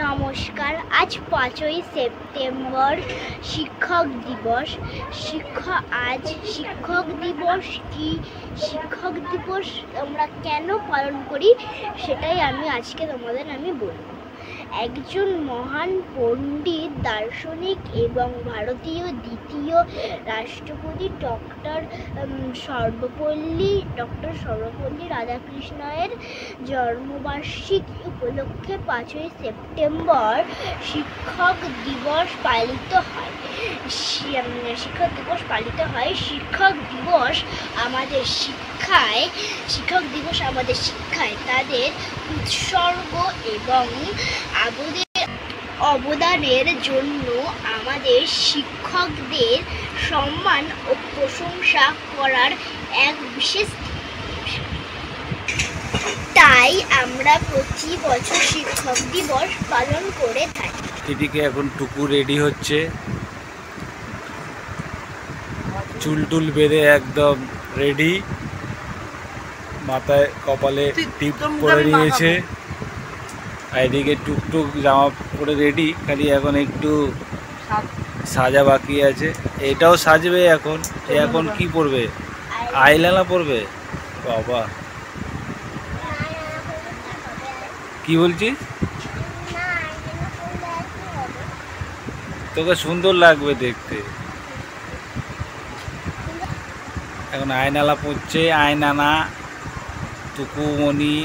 নমস্কার। আজ 5ই সেপ্টেম্বর শিক্ষক দিবস। আজ শিক্ষক দিবস কি, শিক্ষক দিবস আমরা কেন পালন করি সেটাই আজকে তোমাদের বলবো। একজন মহান পণ্ডিত, দার্শনিক এবং ভারতীয় দ্বিতীয় রাষ্ট্রপতি ডক্টর সর্বপল্লী রাধাকৃষ্ণনের জন্মবার্ষিকী উপলক্ষে 5ই সেপ্টেম্বর শিক্ষক দিবস পালিত হয়। শিক্ষক দিবস আমাদের শিক্ষায় তাদের উৎসর্গ এবং অবদানের জন্য আমাদের শিক্ষকদের সম্মান ও প্রশংসা করার এক বিশেষ তাই আমরা প্রতি বছর শিক্ষক দিবস পালন করে থাকি। এদিকে এখন টুকু রেডি হচ্ছে, চুল টুল বেঁধে একদম রেডি, মাথায় কপালে টিপ করে নিয়েছে। আর এদিকে টুকটুক জামা পরে রেডি, খালি এখন একটু সাজা বাকি আছে। এটাও সাজবে এখন। এখন কি পরবে? আইলাইনার পরবে? বাবা, কি বলছিস? তোকে সুন্দর লাগবে দেখতে। এখন আয়নালা পড়ছে, আয়নানা টুকুমণি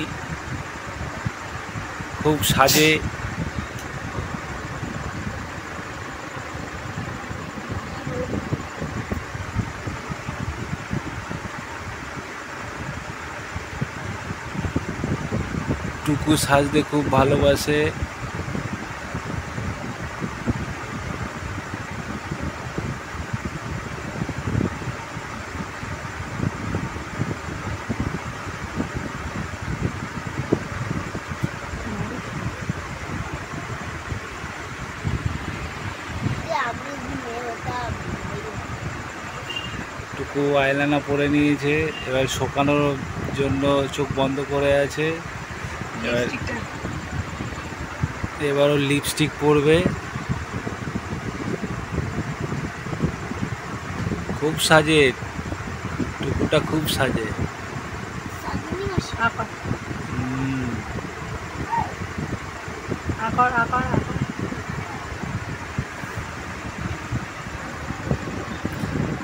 খুব সাজে। টুকু সাজতে খুব ভালোবাসে। টুকু আইলাইনার পরে নিয়েছে, এবার শোকানোর জন্য চোখ বন্ধ করে আছে। এবারও লিপস্টিক পরবে। খুব সাজে টুকুটা, খুব সাজে।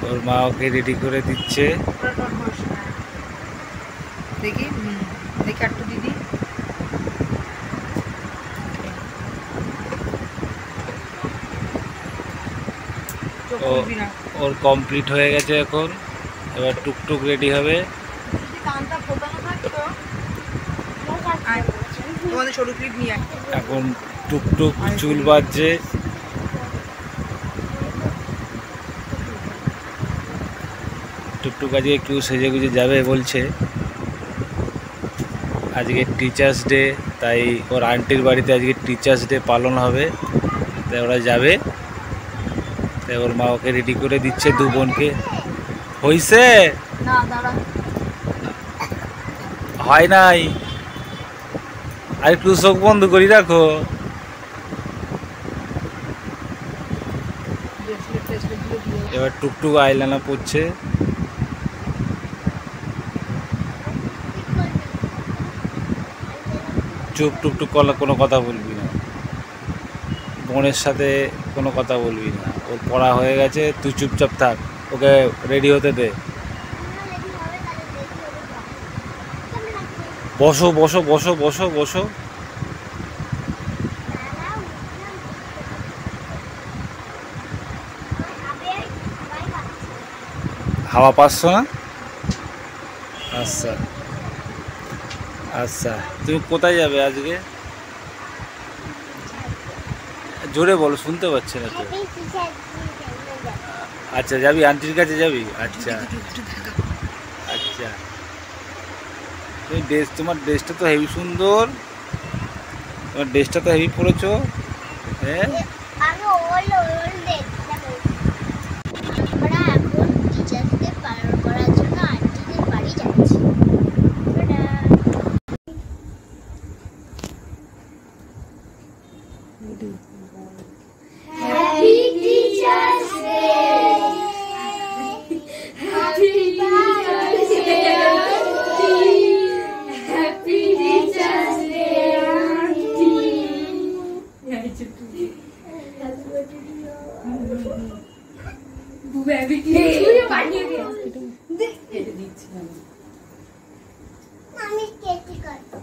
ওর মা ওকে রেডি করে দিচ্ছে। দেখি একটু দিদি, ওর কমপ্লিট হয়ে গেছে। এখন এবার টুকটুক রেডি হবে। এখন টুকটুক চুল বাজছে। টুকটুক আজকে একটু সেজে গুজে যাবে বলছে। আজকে টিচার্স ডে, তাই ওর আন্টির বাড়িতে আজকে টিচার্স ডে পালন হবে, তাই ওরা যাবে। তাই ওর মা ওকে রেডি করে দিচ্ছে, দু বোনকে। হইছে? হয় নাই, আর একটু চোখ বন্ধ করি রাখো। এবার টুকটুক আইলাইনার পড়ছে। চুপ, টুকটুক কোনো কথা বলবি না, বোনের সাথে কোনো কথা বলবি না। ওর পড়া হয়ে গেছে, তুই চুপচাপ থাক, ওকে রেডি হতে দে। বসো বসো বসো বসো বসো। হাওয়া পাচ্ছ না? আচ্ছা আচ্ছা, তুমি কোথায় যাবে আজকে? জোরে বলো, শুনতে পাচ্ছি না তো। আচ্ছা, যাবি আন্টির কাছে যাবি? আচ্ছা আচ্ছা। তুমি তোমার ড্রেসটা তো হেভি সুন্দর, তোমার ড্রেসটা তো হেভি পরেছো। হ্যাঁ, Happy Teachers Day. Happy Teachers Day. Happy Teachers Day. আমি কেটে কাটবো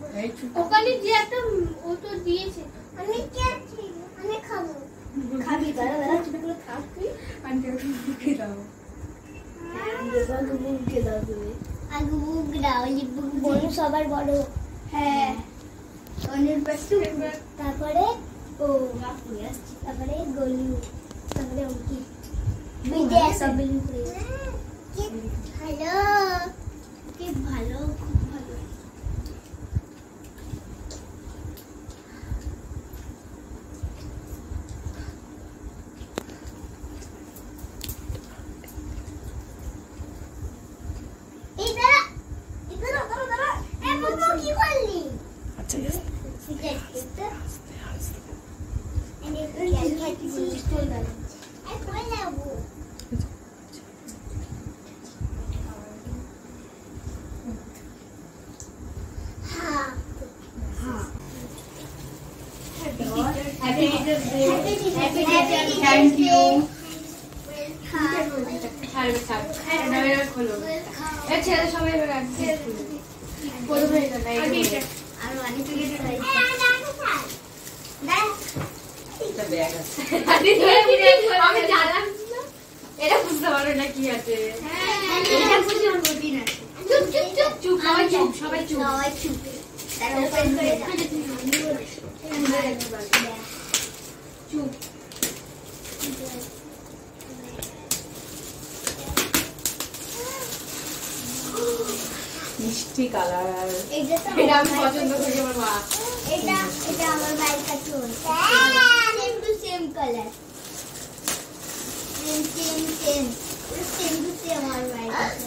ওখানে যে একটা ও তো দিয়েছে আমি কেটে আমি খাবো খাবি দাঁড়া দাঁড়া ছোট করে খাস তুই আন্টি মুখে দাও মুখে দাও তুমি আগে মুখ দাও বোন সবার বড় হ্যাঁ অনেক ব্যস্ত তারপরে ও তারপরে গলু তারপরে অঙ্কিত বিজয় সব মিলে হ্যালো কি ভালো খুব ভালো Thank you. এটা বুঝতে পারো না কি আছে এটা বুঝতে পারো না চুপ চুপ চুপ চুপ সবাই চুপ সবাই চুপ তারা ওপেন করে চুপ মিষ্টি কালার এটা আমি পছন্দ করি আমার মা এটা আমার ভাইয়ের কাছে same to same colour same to same আমার ভাইয়ের কাছে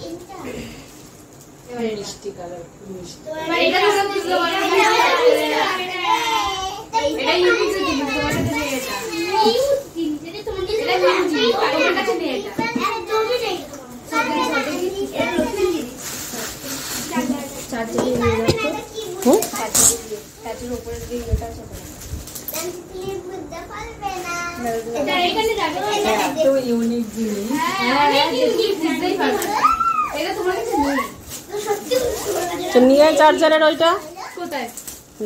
এটা মিষ্টি কালার মিষ্টি এটা তো বুঝতে পারো এটা ইউজ দিন তোমার কাছে নেই এটা ইউজ দিন যেটা তোমার কাছে এটা তোমার কাছে নেই এটা একদমই নেই এটা নতুন জিনিস চার্জার নিয়ে যাও চার্জার উপরে দিয়ে এটা আছে এটা এখানে যাবে এত ইউনিক জিনিস হ্যাঁ ইউনিক বুঝতেই পারছো এটা তোমার কাছে নেই সত্যি তো নিয়ে চার্জারের ওইটা কোথায়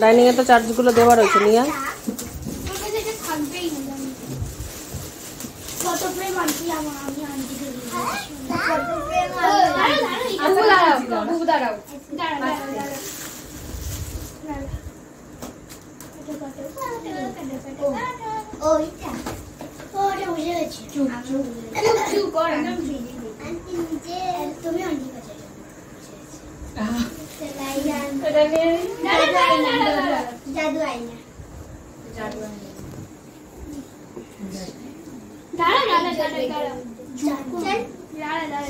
ডাইনিং এ তো চার্জগুলো দেওয়া রয়েছে নিয়ে এটা থাকবেই না কত প্রেম আনছি আমি আনছি কত প্রেম দাঁড়াও ওইটা ওটা বুঝে গেছি চুপ কর আন্টি নিচে তুমি আন্টি কাছে জাদু আইনা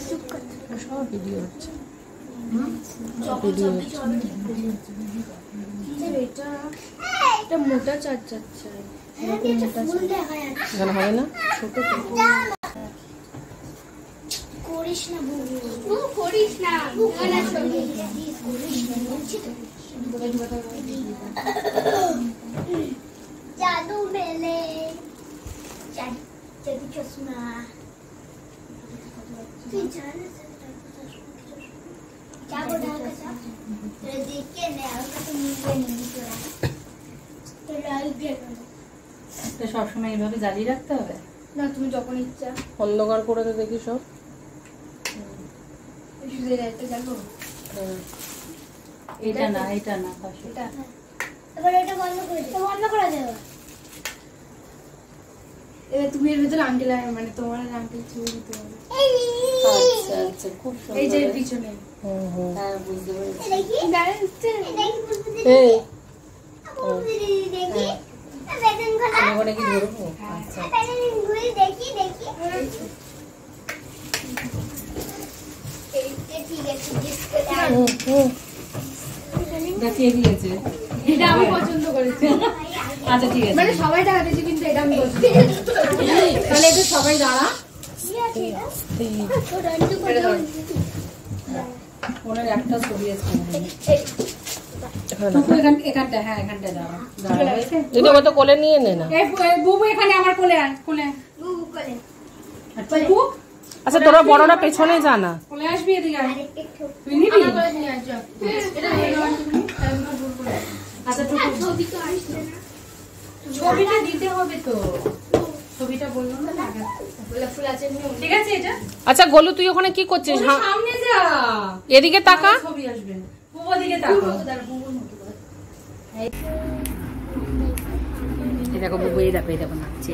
চুপ কর সব ভিডিও হচ্ছে এটা মোটা চার্জার চাই এখানে হবে না ছোট করিস না বউ করিস না জাদু মেলে জাদু চশমা তুই জানিস যাবো ঢাকা যাব তোরা দেখে নে আর কত মুখে নিবি তোরা এটা সবসময় এইভাবে জ্বালিয়ে রাখতে হবে না তুমি যখন ইচ্ছা অন্ধকার করে তো দেখি সব শুধু রাইতে যাবো এটা না পাশে এটা এবার এটা বন্ধ করে দে বন্ধ করে দেবো এবার তুমি এর ভিতরে আঙ্কেল মানে তোমার আঙ্কেল ছবি দিতে হবে আচ্ছা আচ্ছা খুব সুন্দর এই যে পিছনে হুম হুম হ্যাঁ বুঝতে পেরেছি দেখি এই দেখি বেতন ঘোলা ওখানে কি ধরবো আচ্ছা বেতন ঘুরে দেখি এইটা ঠিক আছে ডিসপ্লে হুম হুম দেখিয়ে দিয়েছে এটা আমি পছন্দ করেছি আচ্ছা ঠিক আছে, মানে সবাই টাকা দিয়েছি কিন্তু এটা আমি বলছি তাহলে একটু সবাই দাঁড়া। ওনার একটা ছবি আছে এখানটা, হ্যাঁ এখানটা দাঁড়া দাঁড়া হয়েছে। দিদি ওকে তো কোলে নিয়ে নে না। এই বুবু এখানে আমার কোলে আয়, কোলে আয়। আচ্ছা বুবু, আচ্ছা তোরা বড়রা পেছনে যা না। কোলে আসবি, এদিকে আয়। তুই নিবি? আচ্ছা ছবিটা দিতে হবে তো, ছবিটা বললাম না আগে। ঠিক আছে এটা। আচ্ছা গোলু তুই ওখানে কি করছিস? ওই সামনে যা, এদিকে তাকা। ছবি আসবে। বুবু দিকে তাকাও। এই দেখো বুবু, এই দেখো, এই দেখো নাচছে।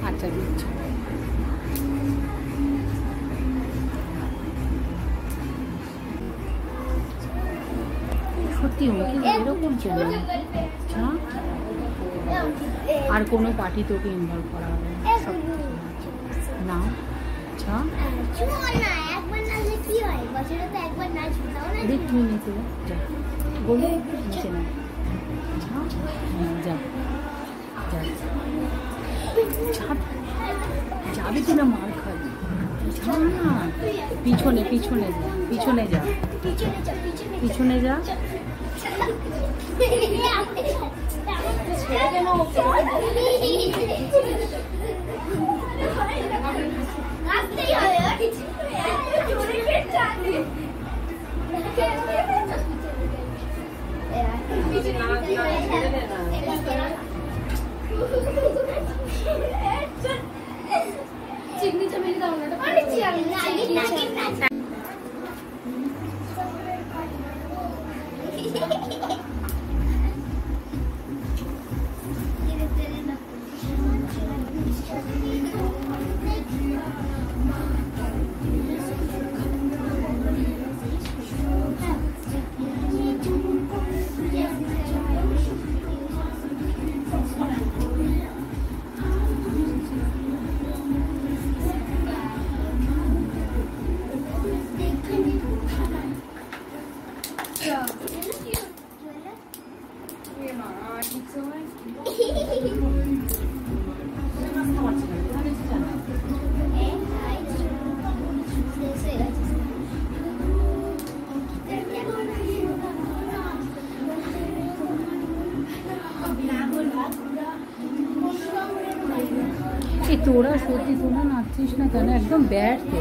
আচ্ছা দিচ্ছি। সত্যি ওকে এরকম ছিল আর কোনো পার্টি তোকে ইনভলভ করা হবে না? আচ্ছা দেখ তুই নিচে যা, বলে নিচে না, যা যাবি তুই না, মার খাবি, যা না, পিছনে পিছনে যা, পিছনে যা, পিছনে যা। তোরা সত্যি তোরা নাচছিস না কেন? একদম ব্যাড তো,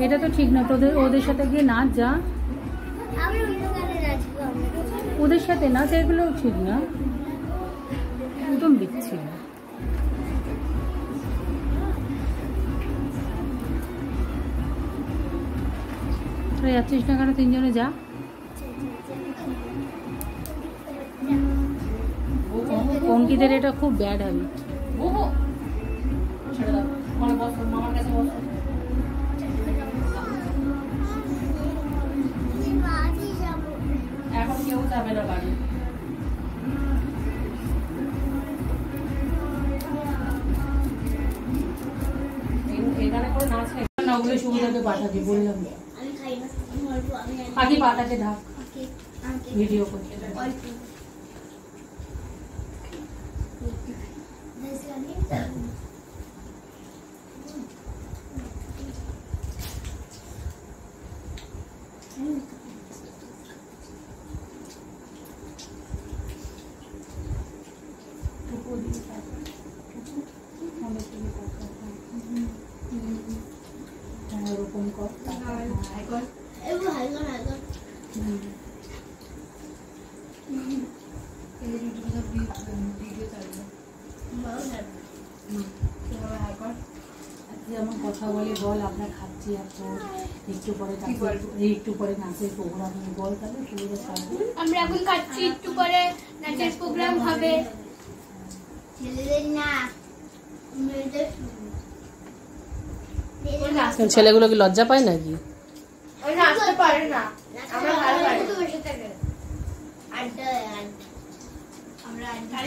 এটা তো ঠিক না। ওদের সাথে গিয়ে নাচ, যা ওদের সাথে নাচ, এগুলোও ঠিক না, একদম বিচ্ছিন্ন। তোরা যাচ্ছিস না কেন? তিনজনে যা। অঙ্কিতের এটা খুব ব্যাড হ্যাবিট। এখন কেউ যাবে না বাড়ি। এখানে করে নাচ না, ওগুলো সুবিধাতে পাঠাতে বললাম। আগে পাঠাতে ঢাক, ভিডিও করতে ওরকম কর। ভিডিও যেমন কথা বলে বল আমরা খাচ্ছি এখন একটু পরে একটু পরে নাচের প্রোগ্রাম বল তাহলে পুরো সাথে আমরা এখন খাচ্ছি, একটু পরে নাচের প্রোগ্রাম হবে। ছেলেদের না, মেয়েদের ছেলেগুলো কি লজ্জা পায় নাকি? ওই নাচতে পারে না, আমরা ভালো পারি। বসে থাকে আড্ডা, আমরা আড্ডা